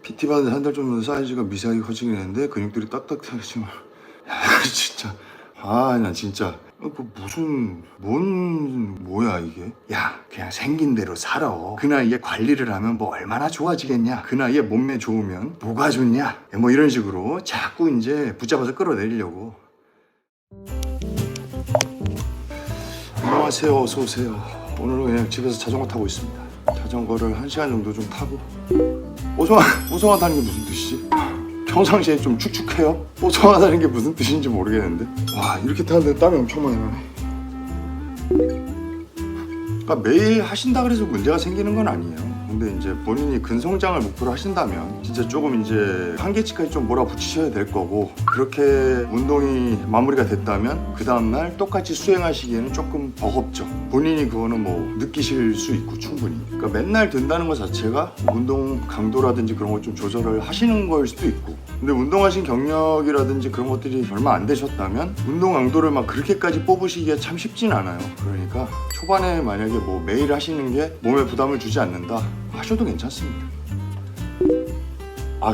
PT 받은 한 달 정도 사이즈가 미세하게 커지긴 했는데 근육들이 딱딱해지면 야 진짜 나 진짜 뭐야 이게. 야 그냥 생긴 대로 살아. 그 나이에 관리를 하면 뭐 얼마나 좋아지겠냐. 그 나이에 몸매 좋으면 뭐가 좋냐. 뭐 이런 식으로 자꾸 이제 붙잡아서 끌어내리려고. 안녕하세요, 어서 오세요. 오늘은 그냥 집에서 자전거 타고 있습니다. 자전거를 1시간 정도 좀 타고. 뽀송하다는 게 무슨 뜻이지? 평상시에 좀 축축해요? 뽀송하다는 게 무슨 뜻인지 모르겠는데. 와, 이렇게 타는데 땀이 엄청 많이 나네. 그러니까 매일 하신다 그래서 문제가 생기는 건 아니에요. 근데 이제 본인이 근성장을 목표로 하신다면 진짜 조금 이제 한계치까지 좀 몰아붙이셔야 될 거고, 그렇게 운동이 마무리가 됐다면 그 다음날 똑같이 수행하시기에는 조금 버겁죠. 본인이 그거는 뭐 느끼실 수 있고 충분히. 그러니까 맨날 든다는 것 자체가 운동 강도라든지 그런 걸 좀 조절을 하시는 걸 수도 있고, 근데 운동하신 경력이라든지 그런 것들이 얼마 안 되셨다면 운동 강도를 막 그렇게까지 뽑으시기가 참 쉽진 않아요. 그러니까 초반에 만약에 뭐 매일 하시는 게 몸에 부담을 주지 않는다 하셔도 괜찮습니다.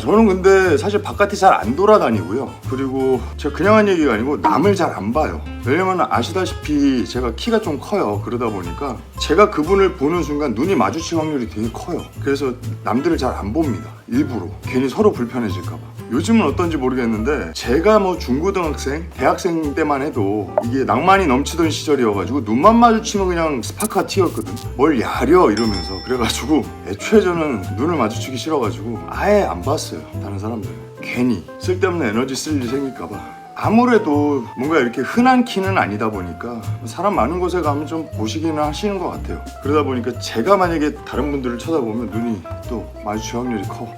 저는 근데 사실 바깥에 잘 안 돌아다니고요. 그리고 제가 그냥 한 얘기가 아니고 남을 잘 안 봐요. 왜냐면 아시다시피 제가 키가 좀 커요. 그러다 보니까 제가 그분을 보는 순간 눈이 마주칠 확률이 되게 커요. 그래서 남들을 잘 안 봅니다. 일부러. 괜히 서로 불편해질까봐. 요즘은 어떤지 모르겠는데 제가 뭐 중고등학생, 대학생 때만 해도 이게 낭만이 넘치던 시절이어가지고 눈만 마주치면 그냥 스파크가 튀었거든. 뭘 야려 이러면서. 그래가지고 애초에 저는 눈을 마주치기 싫어가지고 아예 안 봤어요. 다른 사람들. 괜히 쓸데없는 에너지 쓸 일이 생길까봐. 아무래도 뭔가 이렇게 흔한 키는 아니다 보니까 사람 많은 곳에 가면 좀 보시기는 하시는 것 같아요. 그러다 보니까 제가 만약에 다른 분들을 쳐다보면 눈이 또 마주칠 확률이 커.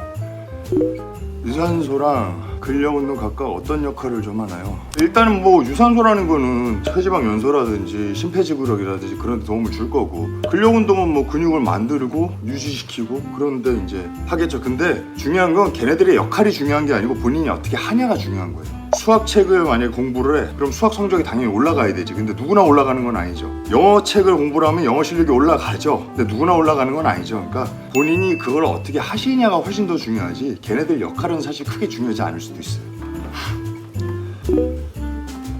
유산소랑 근력 운동 각각 어떤 역할을 좀 하나요? 일단은 뭐 유산소라는 거는 체지방 연소라든지 심폐지구력이라든지 그런 데 도움을 줄 거고, 근력 운동은 뭐 근육을 만들고 유지시키고 그런데 이제 하겠죠. 근데 중요한 건 걔네들의 역할이 중요한 게 아니고 본인이 어떻게 하냐가 중요한 거예요. 수학책을 만약에 공부를 해, 그럼 수학 성적이 당연히 올라가야 되지. 근데 누구나 올라가는 건 아니죠. 영어 책을 공부를 하면 영어 실력이 올라가죠. 근데 누구나 올라가는 건 아니죠. 그러니까 본인이 그걸 어떻게 하시냐가 훨씬 더 중요하지, 걔네들 역할은 사실 크게 중요하지 않을 수도 있어요.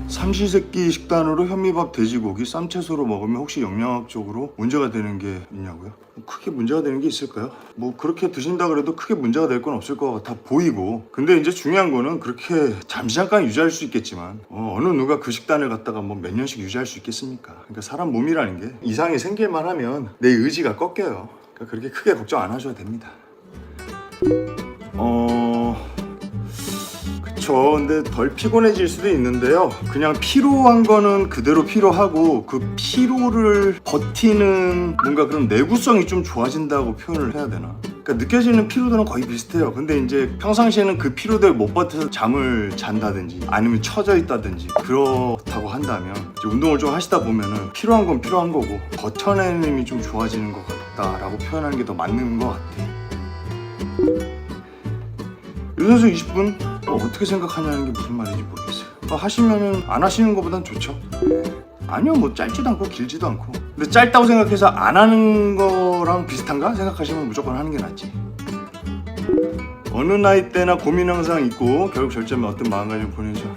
삼시세끼 식단으로 현미밥, 돼지고기, 쌈채소로 먹으면 혹시 영양학적으로 문제가 되는 게 있냐고요? 크게 문제가 되는 게 있을까요? 뭐 그렇게 드신다 그래도 크게 문제가 될 건 없을 것 같아 보이고, 근데 이제 중요한 거는 그렇게 잠시 잠깐 유지할 수 있겠지만 어느 누가 그 식단을 갖다가 뭐 몇 년씩 유지할 수 있겠습니까? 그러니까 사람 몸이라는 게 이상이 생길만 하면 내 의지가 꺾여요. 그러니까 그렇게 크게 걱정 안 하셔도 됩니다. 근데 덜 피곤해질 수도 있는데요. 그냥 피로한 거는 그대로 피로하고 그 피로를 버티는 뭔가 그런 내구성이 좀 좋아진다고 표현을 해야 되나? 그러니까 느껴지는 피로도는 거의 비슷해요. 근데 이제 평상시에는 그 피로도에 못 버텨서 잠을 잔다든지 아니면 처져 있다든지 그렇다고 한다면, 이제 운동을 좀 하시다 보면은 필요한 건 필요한 거고 버텨내는 힘이 좀 좋아지는 것 같다라고 표현하는 게 더 맞는 것 같아. 유산소 20분? 어떻게 생각하냐는 게 무슨 말인지 모르겠어요. 하시면은 안 하시는 것보단 좋죠. 아니요, 뭐 짧지도 않고 길지도 않고. 근데 짧다고 생각해서 안 하는 거랑 비슷한가 생각하시면 무조건 하는 게 낫지. 어느 나이 때나 고민 항상 있고 결국 절제하면 어떤 마음가짐을 보내죠.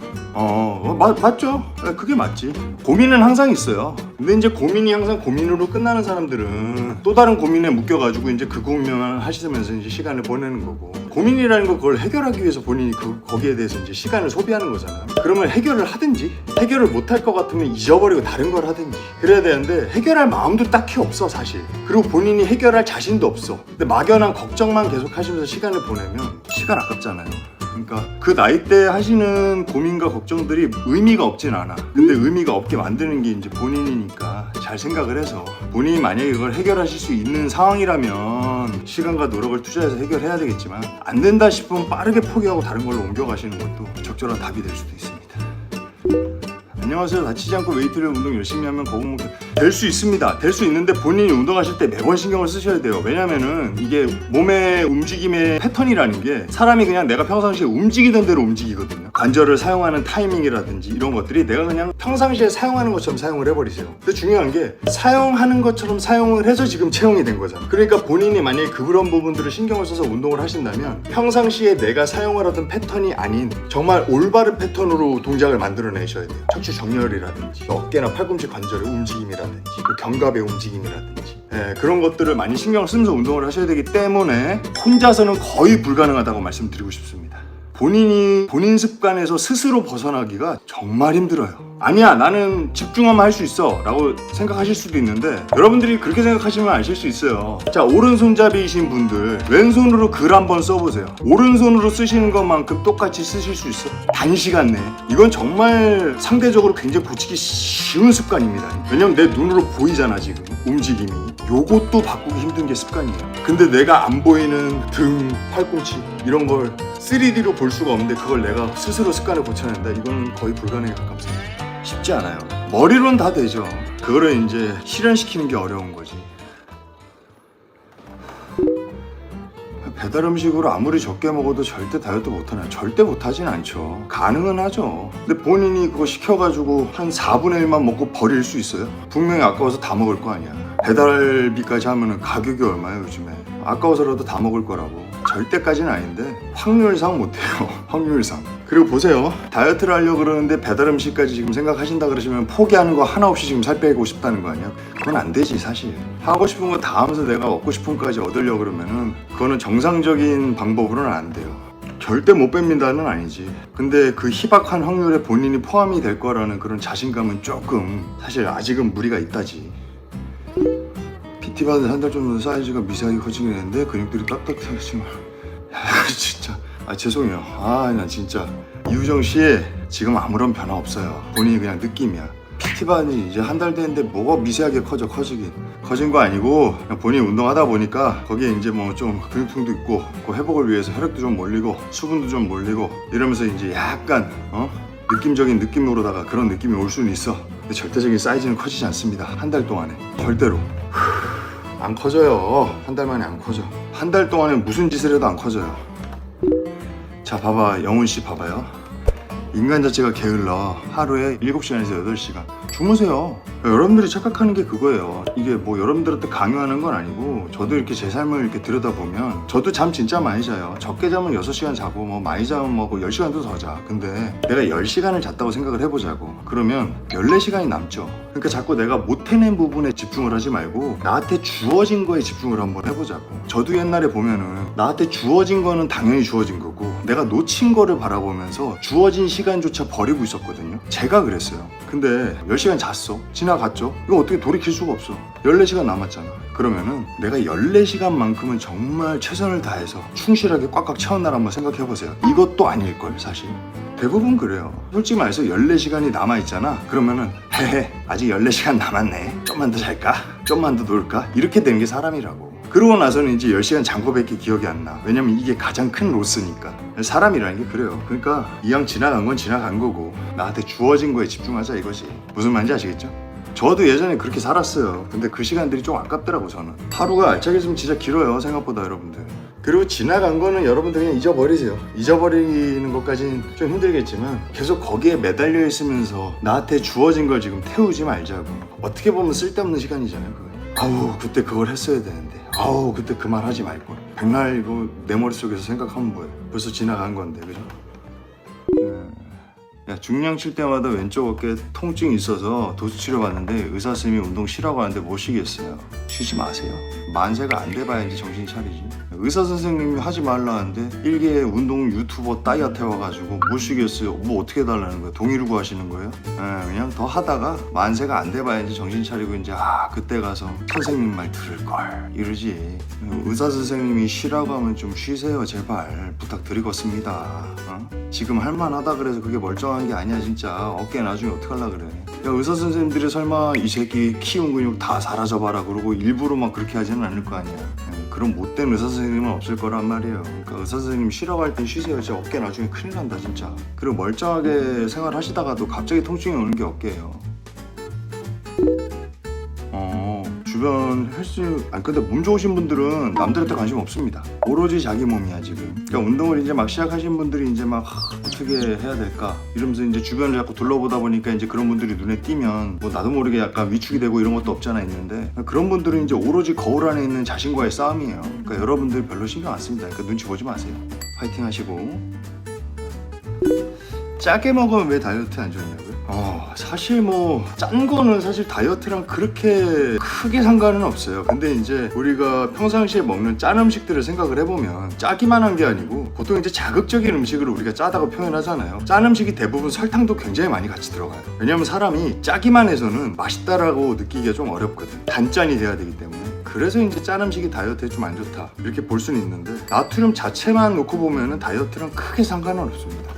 맞죠. 그게 맞지. 고민은 항상 있어요. 근데 이제 고민이 항상 고민으로 끝나는 사람들은 또 다른 고민에 묶여가지고 이제 그 고민만 하시면서 이제 시간을 보내는 거고, 고민이라는 거 그걸 해결하기 위해서 본인이 거기에 대해서 이제 시간을 소비하는 거잖아요. 그러면 해결을 하든지, 해결을 못할 것 같으면 잊어버리고 다른 걸 하든지 그래야 되는데 해결할 마음도 딱히 없어 사실. 그리고 본인이 해결할 자신도 없어. 근데 막연한 걱정만 계속 하시면서 시간을 보내면 시간 아깝잖아요. 그러니까 그 나이 때 하시는 고민과 걱정들이 의미가 없진 않아. 근데 의미가 없게 만드는 게 이제 본인이니까 잘 생각을 해서, 본인이 만약에 이걸 해결하실 수 있는 상황이라면 시간과 노력을 투자해서 해결해야 되겠지만, 안 된다 싶으면 빠르게 포기하고 다른 걸로 옮겨가시는 것도 적절한 답이 될 수도 있습니다. 안녕하세요 다치지 않고 웨이트를 운동 열심히 하면 거북목 될 수 있습니다. 될 수 있는데 본인이 운동하실 때 매번 신경을 쓰셔야 돼요. 왜냐면은 이게 몸의 움직임의 패턴이라는 게 사람이 그냥 내가 평상시에 움직이던 대로 움직이거든요. 관절을 사용하는 타이밍이라든지 이런 것들이 내가 그냥 평상시에 사용하는 것처럼 사용을 해버리세요. 근데 중요한 게 사용하는 것처럼 사용을 해서 지금 체형이 된 거잖아. 그러니까 본인이 만약에 그런 부분들을 신경을 써서 운동을 하신다면 평상시에 내가 사용을 하던 패턴이 아닌 정말 올바른 패턴으로 동작을 만들어내셔야 돼요. 척추 정렬이라든지 어깨나 팔꿈치 관절의 움직임이라든지 견갑의 움직임이라든지 그런 것들을 많이 신경을 쓰면서 운동을 하셔야 되기 때문에 혼자서는 거의 불가능하다고 말씀드리고 싶습니다. 본인이 본인 습관에서 스스로 벗어나기가 정말 힘들어요. 아니야 나는 집중하면 할 수 있어 라고 생각하실 수도 있는데 여러분들이 그렇게 생각하시면 아실 수 있어요. 자, 오른손잡이이신 분들 왼손으로 글 한번 써보세요. 오른손으로 쓰시는 것만큼 똑같이 쓰실 수 있어? 단시간 내에. 이건 정말 상대적으로 굉장히 고치기 쉬운 습관입니다. 왜냐면 내 눈으로 보이잖아 지금 움직임이. 요것도 바꾸기 힘든 게 습관이에요. 근데 내가 안 보이는 등, 팔꿈치 이런 걸 3D로 볼 수가 없는데 그걸 내가 스스로 습관을 고쳐낸다? 이거는 거의 불가능에 가깝습니다. 쉽지 않아요. 머리로는 다 되죠. 그거를 이제 실현시키는 게 어려운 거지. 배달 음식으로 아무리 적게 먹어도 절대 다이어트 못하나요? 절대 못하진 않죠. 가능은 하죠. 근데 본인이 그거 시켜가지고 한 4분의 1만 먹고 버릴 수 있어요? 분명히 아까워서 다 먹을 거 아니야. 배달비까지 하면은 가격이 얼마예요 요즘에? 아까워서라도 다 먹을 거라고. 절대까지는 아닌데 확률상 못해요. 확률상. 그리고 보세요. 다이어트를 하려고 그러는데 배달 음식까지 지금 생각하신다 그러시면 포기하는 거 하나 없이 지금 살 빼고 싶다는 거 아니야? 그건 안 되지 사실. 하고 싶은 거 다 하면서 내가 얻고 싶은 거까지 얻으려고 그러면은 그거는 정상적인 방법으로는 안 돼요. 절대 못 뺍니다는 아니지. 근데 그 희박한 확률에 본인이 포함이 될 거라는 그런 자신감은 조금 사실 아직은 무리가 있다지. PT 받은 한 달 정도 사이즈가 미세하게 커지긴 했는데 근육들이 딱딱해지만 진짜 죄송해요. 나 진짜 이우정 씨 지금 아무런 변화 없어요. 본인이 그냥 느낌이야. PT 받은 이제 한 달 됐는데 뭐가 미세하게 커진 거 아니고 그냥 본인이 운동하다 보니까 거기에 이제 뭐 좀 근육통도 있고 그 회복을 위해서 혈액도 좀 몰리고 수분도 좀 몰리고 이러면서 이제 약간 느낌적인 느낌으로다가 그런 느낌이 올 수는 있어. 근데 절대적인 사이즈는 커지지 않습니다. 한 달 동안에 절대로 안 커져요. 한 달 만에 안 커져. 한 달 동안에 무슨 짓을 해도 안 커져요. 자, 봐봐. 영훈씨 봐봐요. 인간 자체가 게을러. 하루에 7시간에서 8시간 주무세요. 여러분들이 착각하는 게 그거예요. 이게 뭐 여러분들한테 강요하는 건 아니고 저도 이렇게 제 삶을 이렇게 들여다보면 저도 잠 진짜 많이 자요. 적게 자면 6시간 자고 뭐 많이 자면 뭐 10시간도 더 자. 근데 내가 10시간을 잤다고 생각을 해보자고. 그러면 14시간이 남죠. 그러니까 자꾸 내가 못 해낸 부분에 집중을 하지 말고 나한테 주어진 거에 집중을 한번 해보자고. 저도 옛날에 보면은 나한테 주어진 거는 당연히 주어진 거고 내가 놓친 거를 바라보면서 주어진 시간조차 버리고 있었거든요. 제가 그랬어요. 근데 10시간 잤어. 지나갔죠. 이거 어떻게 돌이킬 수가 없어. 14시간 남았잖아. 그러면은 내가 14시간만큼은 정말 최선을 다해서 충실하게 꽉꽉 채웠나 한번 생각해보세요. 이것도 아닐걸 사실. 대부분 그래요. 솔직히 말해서 14시간이 남아있잖아. 그러면은 헤헤 아직 14시간 남았네. 좀만 더 잘까? 좀만 더 놀까? 이렇게 되는 게 사람이라고. 그러고 나서는 이제 10시간 잔 거밖에 기억이 안 나. 왜냐면 이게 가장 큰 로스니까. 사람이라는 게 그래요. 그러니까 이왕 지나간 건 지나간 거고 나한테 주어진 거에 집중하자 이거지. 무슨 말인지 아시겠죠? 저도 예전에 그렇게 살았어요. 근데 그 시간들이 좀 아깝더라고 저는. 하루가 알차게 있으면 진짜 길어요 생각보다 여러분들. 그리고 지나간 거는 여러분들 그냥 잊어버리세요. 잊어버리는 것까지는 좀 힘들겠지만 계속 거기에 매달려 있으면서 나한테 주어진 걸 지금 태우지 말자고. 어떻게 보면 쓸데없는 시간이잖아요 그거. 아우 그때 그걸 했어야 되는데 아우 그때 그 말 하지 말걸. 백날 이거 내 머릿속에서 생각하면 뭐해. 벌써 지나간 건데 그죠? 야, 중량 칠 때마다 왼쪽 어깨에 통증이 있어서 도수 치료받는데 의사 선생님이 운동 쉬라고 하는데 못 쉬겠어요. 쉬지 마세요. 만세가 안 돼봐야지 정신 차리지. 의사 선생님이 하지 말라는데 일개 운동 유튜버 다이어트 해와가지고 못 쉬겠어요. 뭐 어떻게 해달라는 거예요? 동의를 구하시는 거예요? 그냥 더 하다가 만세가 안 돼봐야지 정신 차리고 이제 그때 가서 선생님 말 들을걸 이러지. 의사 선생님이 쉬라고 하면 좀 쉬세요 제발 부탁드리겠습니다. 지금 할만하다 그래서 그게 멀쩡한 게 아니야 진짜. 어깨 나중에 어떡하려 그래. 야, 의사 선생님들이 설마 이 새끼 키운 근육 다 사라져봐라 그러고 일부러 막 그렇게 하지는 않을 거 아니야. 그런 못된 의사 선생님은 없을 거란 말이에요. 그러니까 의사 선생님 쉬라고 할 땐 쉬세요. 진짜 어깨 나중에 큰일 난다 진짜. 그리고 멀쩡하게 생활하시다가도 갑자기 통증이 오는 게 어깨예요. 주변 헬스 근데 몸 좋으신 분들은 남들한테 관심 없습니다. 오로지 자기 몸이야 지금. 그러니까 운동을 이제 막 시작하신 분들이 이제 막 어떻게 해야 될까 이러면서 이제 주변을 자꾸 둘러보다 보니까 이제 그런 분들이 눈에 띄면 뭐 나도 모르게 약간 위축이 되고 이런 것도 없잖아 있는데, 그런 분들은 이제 오로지 거울 안에 있는 자신과의 싸움이에요. 그러니까 여러분들 별로 신경 안 씁니다. 그러니까 눈치 보지 마세요. 파이팅 하시고. 짜게 먹으면 왜 다이어트 안 좋냐고요? 사실 뭐 짠 거는 사실 다이어트랑 그렇게 크게 상관은 없어요. 근데 이제 우리가 평상시에 먹는 짠 음식들을 생각을 해보면 짜기만 한 게 아니고 보통 이제 자극적인 음식을 우리가 짜다고 표현하잖아요. 짠 음식이 대부분 설탕도 굉장히 많이 같이 들어가요. 왜냐면 사람이 짜기만 해서는 맛있다라고 느끼기가 좀 어렵거든. 단짠이 돼야 되기 때문에. 그래서 이제 짠 음식이 다이어트에 좀 안 좋다 이렇게 볼 수는 있는데, 나트륨 자체만 놓고 보면은 다이어트랑 크게 상관은 없습니다.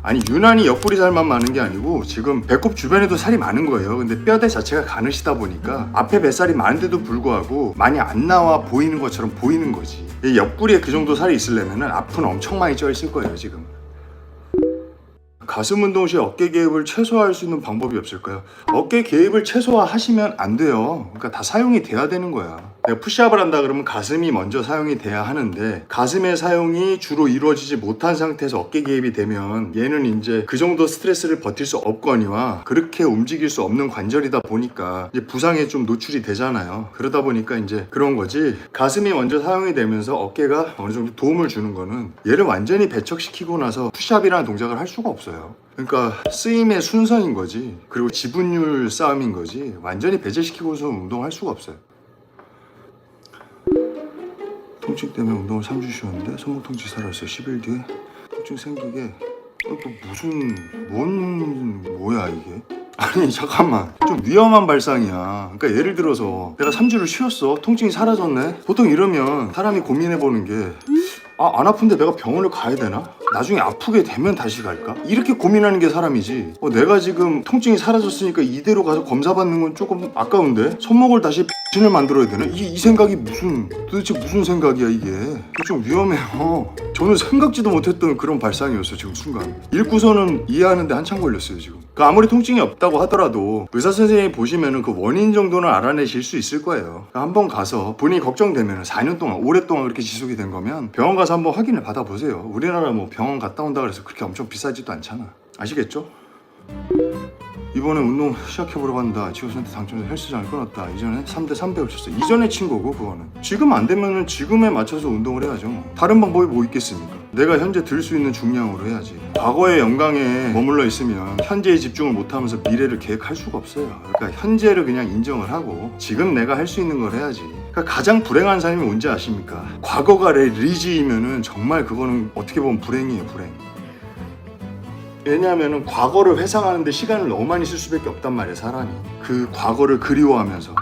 아니 유난히 옆구리 살만 많은 게 아니고 지금 배꼽 주변에도 살이 많은 거예요. 근데 뼈대 자체가 가느시다 보니까 앞에 뱃살이 많은데도 불구하고 많이 안 나와 보이는 것처럼 보이는 거지. 이 옆구리에 그 정도 살이 있으려면 앞은 엄청 많이 쪄 있을 거예요 지금. 가슴 운동 시 어깨 개입을 최소화할 수 있는 방법이 없을까요? 어깨 개입을 최소화하시면 안 돼요. 그러니까 다 사용이 돼야 되는 거야. 내가 푸시업을 한다 그러면 가슴이 먼저 사용이 돼야 하는데, 가슴의 사용이 주로 이루어지지 못한 상태에서 어깨 개입이 되면 얘는 이제 그 정도 스트레스를 버틸 수 없거니와 그렇게 움직일 수 없는 관절이다 보니까 이제 부상에 좀 노출이 되잖아요. 그러다 보니까 이제 그런 거지, 가슴이 먼저 사용이 되면서 어깨가 어느 정도 도움을 주는 거는 얘를 완전히 배척시키고 나서 푸시업이라는 동작을 할 수가 없어요. 그러니까 쓰임의 순서인 거지, 그리고 지분율 싸움인 거지, 완전히 배제시키고서 운동할 수가 없어요. 통증 때문에 운동을 3주 쉬었는데 손목 통증 사라졌어요. 10일 뒤에 통증 생기게. 또 뭐야 이게? 아니 잠깐만, 좀 위험한 발상이야. 그러니까 예를 들어서 내가 3주를 쉬었어, 통증이 사라졌네. 보통 이러면 사람이 고민해보는 게, 안 아픈데 내가 병원을 가야 되나? 나중에 아프게 되면 다시 갈까? 이렇게 고민하는 게 사람이지. 내가 지금 통증이 사라졌으니까 이대로 가서 검사 받는 건 조금 아까운데 손목을 다시 X를 만들어야 되나? 이 생각이 도대체 무슨 생각이야 이게. 좀 위험해요. 저는 생각지도 못했던 그런 발상이었어요 지금 순간. 읽고서는 이해하는데 한참 걸렸어요 지금. 그러니까 아무리 통증이 없다고 하더라도 의사 선생님이 보시면은 그 원인 정도는 알아내실 수 있을 거예요. 그러니까 한번 가서 본인이 걱정되면은 4년 동안 오랫동안 그렇게 지속이 된 거면 병원 가서 한번 확인을 받아보세요. 우리나라 뭐 병원 갔다 온다 그래서 그렇게 엄청 비싸지도 않잖아. 아시겠죠? 이번에 운동 시작해보려고 한다. 지호선한테 당첨돼서 헬스장을 끊었다. 이전에 3대 300을 쳤어. 이전에 친 거고 그거는. 지금 안 되면은 지금에 맞춰서 운동을 해야죠. 다른 방법이 뭐 있겠습니까? 내가 현재 들 수 있는 중량으로 해야지. 과거의 영광에 머물러 있으면 현재에 집중을 못하면서 미래를 계획할 수가 없어요. 그러니까 현재를 그냥 인정을 하고 지금 내가 할 수 있는 걸 해야지. 그러니까 가장 불행한 삶이 뭔지 아십니까? 과거가 리지이면은 정말 그거는 어떻게 보면 불행이에요, 불행. 왜냐하면 과거를 회상하는데 시간을 너무 많이 쓸 수밖에 없단 말이에요 사람이. 그 과거를 그리워하면서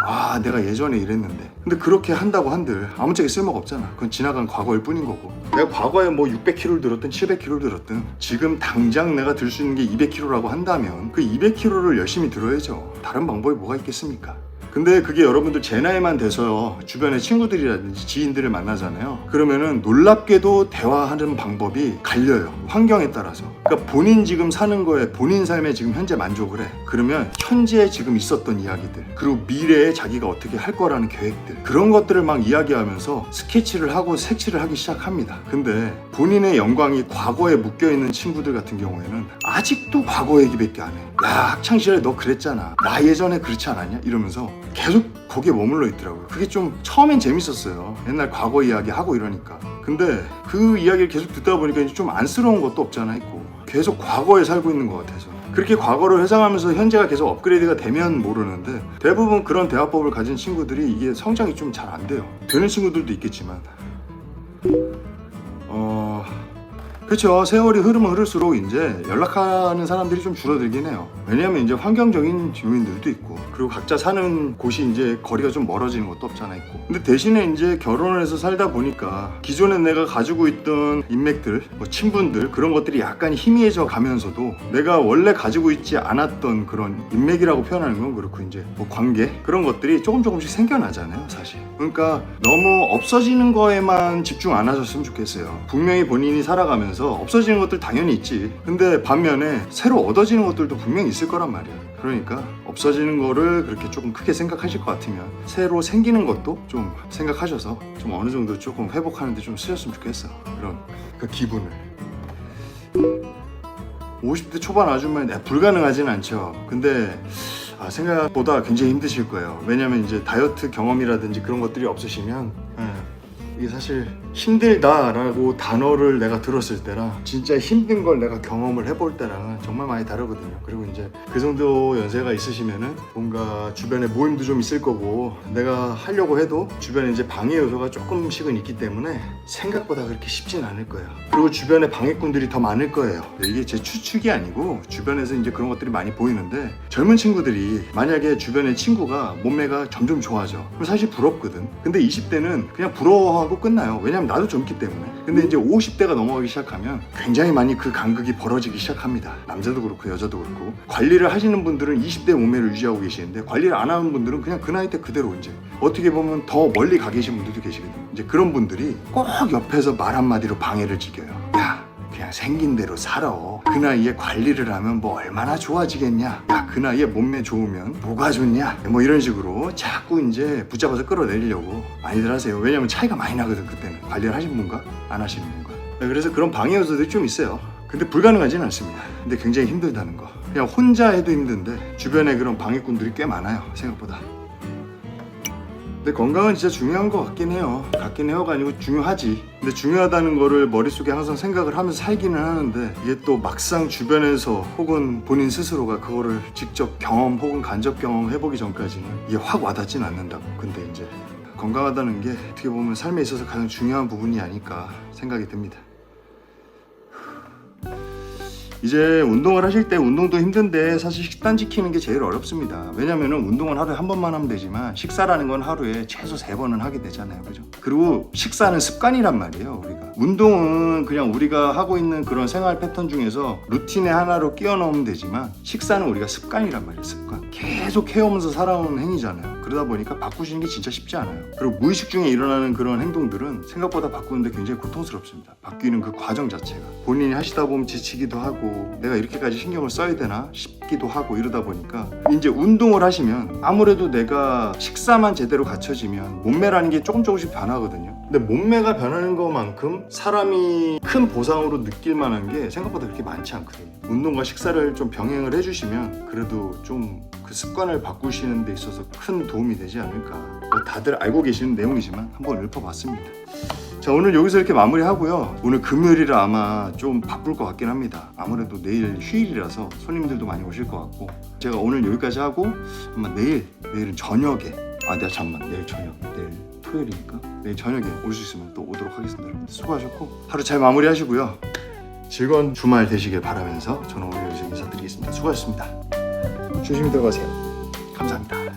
내가 예전에 이랬는데. 근데 그렇게 한다고 한들 아무짝에 쓸모가 없잖아. 그건 지나간 과거일 뿐인 거고. 내가 과거에 뭐 600kg를 들었든 700kg를 들었든 지금 당장 내가 들 수 있는 게 200kg라고 한다면 그 200kg를 열심히 들어야죠. 다른 방법이 뭐가 있겠습니까? 근데 그게 여러분들 제 나이만 돼서 주변에 친구들이라든지 지인들을 만나잖아요. 그러면은 놀랍게도 대화하는 방법이 갈려요. 환경에 따라서. 그러니까 본인 지금 사는 거에, 본인 삶에 지금 현재 만족을 해. 그러면 현재에 지금 있었던 이야기들, 그리고 미래에 자기가 어떻게 할 거라는 계획들, 그런 것들을 막 이야기하면서 스케치를 하고 색칠을 하기 시작합니다. 근데 본인의 영광이 과거에 묶여있는 친구들 같은 경우에는 아직도 과거 얘기밖에 안 해. 야, 학창시절에 너 그랬잖아. 나 예전에 그렇지 않았냐? 이러면서 계속 거기에 머물러 있더라고요. 그게 좀 처음엔 재밌었어요. 옛날 과거 이야기 하고 이러니까. 근데 그 이야기를 계속 듣다 보니까 이제 좀 안쓰러운 것도 없잖아 있고, 계속 과거에 살고 있는 것 같아서. 그렇게 과거를 회상하면서 현재가 계속 업그레이드가 되면 모르는데, 대부분 그런 대화법을 가진 친구들이 이게 성장이 좀 잘 안 돼요. 되는 친구들도 있겠지만. 그렇죠. 세월이 흐르면 흐를수록 이제 연락하는 사람들이 좀 줄어들긴 해요. 왜냐하면 이제 환경적인 요인들도 있고, 그리고 각자 사는 곳이 이제 거리가 좀 멀어지는 것도 없잖아 있고. 근데 대신에 이제 결혼을 해서 살다 보니까 기존에 내가 가지고 있던 인맥들, 뭐 친분들, 그런 것들이 약간 희미해져 가면서도 내가 원래 가지고 있지 않았던 그런 인맥이라고 표현하는 건 그렇고, 이제 뭐 관계, 그런 것들이 조금씩 생겨나잖아요 사실. 그러니까 너무 없어지는 거에만 집중 안 하셨으면 좋겠어요. 분명히 본인이 살아가면서 없어지는 것들 당연히 있지. 근데 반면에 새로 얻어지는 것들도 분명히 있을 거란 말이야. 그러니까 없어지는 거를 그렇게 조금 크게 생각하실 것 같으면 새로 생기는 것도 좀 생각하셔서 좀 어느 정도 조금 회복하는 데 좀 쓰셨으면 좋겠어. 그런 그 기분을. 50대 초반 아줌마는 불가능하진 않죠. 근데 생각보다 굉장히 힘드실 거예요. 왜냐면 이제 다이어트 경험이라든지 그런 것들이 없으시면 이게 사실 힘들다라고 단어를 내가 들었을 때랑 진짜 힘든 걸 내가 경험을 해볼 때랑은 정말 많이 다르거든요. 그리고 이제 그 정도 연세가 있으시면은 뭔가 주변에 모임도 좀 있을 거고, 내가 하려고 해도 주변에 이제 방해 요소가 조금씩은 있기 때문에 생각보다 그렇게 쉽진 않을 거예요. 그리고 주변에 방해꾼들이 더 많을 거예요. 이게 제 추측이 아니고 주변에서 이제 그런 것들이 많이 보이는데, 젊은 친구들이 만약에 주변에 친구가 몸매가 점점 좋아져, 그럼 사실 부럽거든. 근데 20대는 그냥 부러워하고 끝나요. 왜냐면 나도 젊기 때문에. 근데 이제 50대가 넘어가기 시작하면 굉장히 많이 그 간극이 벌어지기 시작합니다. 남자도 그렇고 여자도 그렇고. 관리를 하시는 분들은 20대 몸매를 유지하고 계시는데, 관리를 안 하는 분들은 그냥 그 나이 때 그대로, 이제 어떻게 보면 더 멀리 가 계신 분들도 계시거든요. 이제 그런 분들이 꼭 옆에서 말 한마디로 방해를 지켜요. 야, 그냥 생긴 대로 살아. 그 나이에 관리를 하면 뭐 얼마나 좋아지겠냐. 야, 그 나이에 몸매 좋으면 뭐가 좋냐. 뭐 이런 식으로 자꾸 이제 붙잡아서 끌어내리려고 많이들 하세요. 왜냐면 차이가 많이 나거든. 그때는 관리를 하신 분과 안 하시는 분과. 그래서 그런 방해 요소들이 좀 있어요. 근데 불가능하지는 않습니다. 근데 굉장히 힘들다는 거. 그냥 혼자 해도 힘든데 주변에 그런 방해꾼들이 꽤 많아요, 생각보다. 근데 건강은 진짜 중요한 것 같긴 해요. 같긴 해요가 아니고 중요하지. 근데 중요하다는 거를 머릿속에 항상 생각을 하면서 살기는 하는데, 이게 또 막상 주변에서 혹은 본인 스스로가 그거를 직접 경험 혹은 간접 경험 해보기 전까지는 이게 확 와닿진 않는다고. 근데 이제 건강하다는 게 어떻게 보면 삶에 있어서 가장 중요한 부분이 아닐까 생각이 듭니다. 이제 운동을 하실 때 운동도 힘든데 사실 식단 지키는 게 제일 어렵습니다. 왜냐면은 운동은 하루에 한 번만 하면 되지만 식사라는 건 하루에 최소 3번은 하게 되잖아요. 그죠? 그리고 식사는 습관이란 말이에요. 우리가 운동은 그냥 우리가 하고 있는 그런 생활 패턴 중에서 루틴의 하나로 끼워 넣으면 되지만, 식사는 우리가 습관이란 말이에요. 습관. 계속 해오면서 살아온 행위잖아요. 그러다 보니까 바꾸시는 게 진짜 쉽지 않아요. 그리고 무의식 중에 일어나는 그런 행동들은 생각보다 바꾸는데 굉장히 고통스럽습니다. 바뀌는 그 과정 자체가. 본인이 하시다 보면 지치기도 하고, 내가 이렇게까지 신경을 써야 되나 싶기도 하고, 이러다 보니까 이제 운동을 하시면 아무래도 내가 식사만 제대로 갖춰지면 몸매라는 게 조금씩 변하거든요. 근데 몸매가 변하는 것만큼 사람이 큰 보상으로 느낄 만한 게 생각보다 그렇게 많지 않거든요. 운동과 식사를 좀 병행을 해주시면 그래도 좀 그 습관을 바꾸시는 데 있어서 큰 도움이 되지 않을까. 뭐 다들 알고 계시는 내용이지만 한번 읊어봤습니다. 자, 오늘 여기서 이렇게 마무리하고요. 오늘 금요일이라 아마 좀 바쁠 것 같긴 합니다. 아무래도 내일 휴일이라서 손님들도 많이 오실 것 같고, 제가 오늘 여기까지 하고 아마 내일은 저녁에 내일 저녁, 내일 토요일이니까 내일 저녁에 올 수 있으면 또 오도록 하겠습니다. 여러분들 수고하셨고 하루 잘 마무리하시고요. 즐거운 주말 되시길 바라면서 저는 오늘 여기서 인사드리겠습니다. 수고하셨습니다. 조심히 들어가세요. 감사합니다.